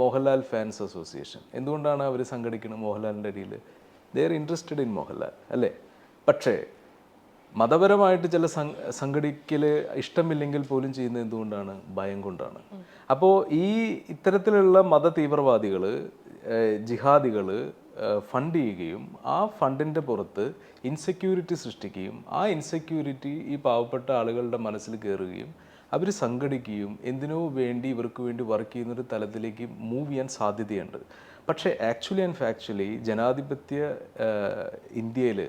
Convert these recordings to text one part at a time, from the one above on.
Mohanlal fans association എന്തുകൊണ്ടാണ് അവർ സംഘടിക്കുന്നത് മോഹൻലാലിൻ്റെ അടിയിൽ? They are interested in Mohanlal അല്ലേ? പക്ഷേ മതപരമായിട്ട് ചില സംഘടിക്കൽ ഇഷ്ടമില്ലെങ്കിൽ പോലും ചെയ്യുന്നത് എന്തുകൊണ്ടാണ്? ഭയം കൊണ്ടാണ്. അപ്പോൾ ഇത്തരത്തിലുള്ള മത തീവ്രവാദികൾ, ജിഹാദികൾ ഫണ്ട് ചെയ്യുകയും ആ ഫണ്ടിൻ്റെ പുറത്ത് ഇൻസെക്യൂരിറ്റി സൃഷ്ടിക്കുകയും ആ ഇൻസെക്യൂരിറ്റി ഈ പാവപ്പെട്ട ആളുകളുടെ മനസ്സിൽ കയറുകയും അവർ സംഘടിക്കുകയും എന്തിനോ വേണ്ടി ഇവർക്ക് വേണ്ടി വർക്ക് ചെയ്യുന്നൊരു തലത്തിലേക്ക് മൂവ് ചെയ്യാൻ സാധ്യതയുണ്ട്. പക്ഷേ ആക്ച്വലി ആൻഡ് ഫാക്ച്വലി ജനാധിപത്യ ഇന്ത്യയിൽ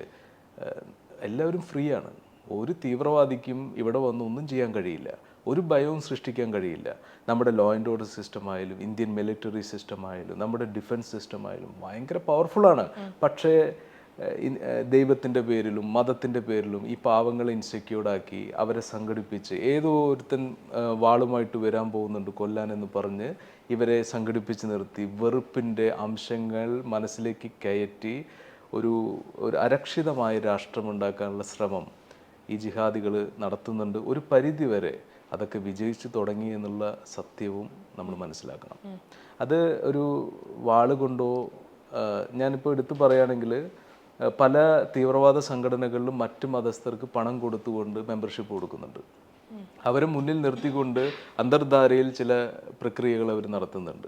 എല്ലാവരും ഫ്രീ ആണ്. ഒരു തീവ്രവാദിക്കും ഇവിടെ വന്ന് ഒന്നും ചെയ്യാൻ കഴിയില്ല, ഒരു ഭയവും സൃഷ്ടിക്കാൻ കഴിയില്ല. നമ്മുടെ ലോ ആൻഡ് ഓർഡർ സിസ്റ്റം ആയാലും ഇന്ത്യൻ മിലിറ്ററി സിസ്റ്റം ആയാലും നമ്മുടെ ഡിഫൻസ് സിസ്റ്റം ആയാലും ഭയങ്കര പവർഫുള്ളാണ്. പക്ഷേ ദൈവത്തിൻ്റെ പേരിലും മതത്തിൻ്റെ പേരിലും ഈ പാവങ്ങളെ ഇൻസെക്യൂർഡാക്കി അവരെ സംഘടിപ്പിച്ച് ഏതോ ഒരുത്തൻ വാളുമായിട്ട് വരാൻ പോകുന്നുണ്ട് കൊല്ലാനെന്ന് പറഞ്ഞ് ഇവരെ സംഘടിപ്പിച്ച് നിർത്തി വെറുപ്പിൻ്റെ അംശങ്ങൾ മനസ്സിലേക്ക് കയറ്റി ഒരു അരക്ഷിതമായ രാഷ്ട്രമുണ്ടാക്കാനുള്ള ശ്രമം ഈ ജിഹാദികൾ നടത്തുന്നുണ്ട്. ഒരു പരിധി വരെ അതൊക്കെ വിജയിച്ചു തുടങ്ങി എന്നുള്ള സത്യവും നമ്മൾ മനസ്സിലാക്കണം. അത് ഒരു വാള് കൊണ്ടോ, ഞാനിപ്പോൾ എടുത്തു പറയുകയാണെങ്കിൽ പല തീവ്രവാദ സംഘടനകളിലും മറ്റ് മതസ്ഥർക്ക് പണം കൊടുത്തുകൊണ്ട് മെമ്പർഷിപ്പ് കൊടുക്കുന്നുണ്ട്. അവരെ മുന്നിൽ നിർത്തിക്കൊണ്ട് അന്തർധാരയിൽ ചില പ്രക്രിയകൾ അവർ നടത്തുന്നുണ്ട്.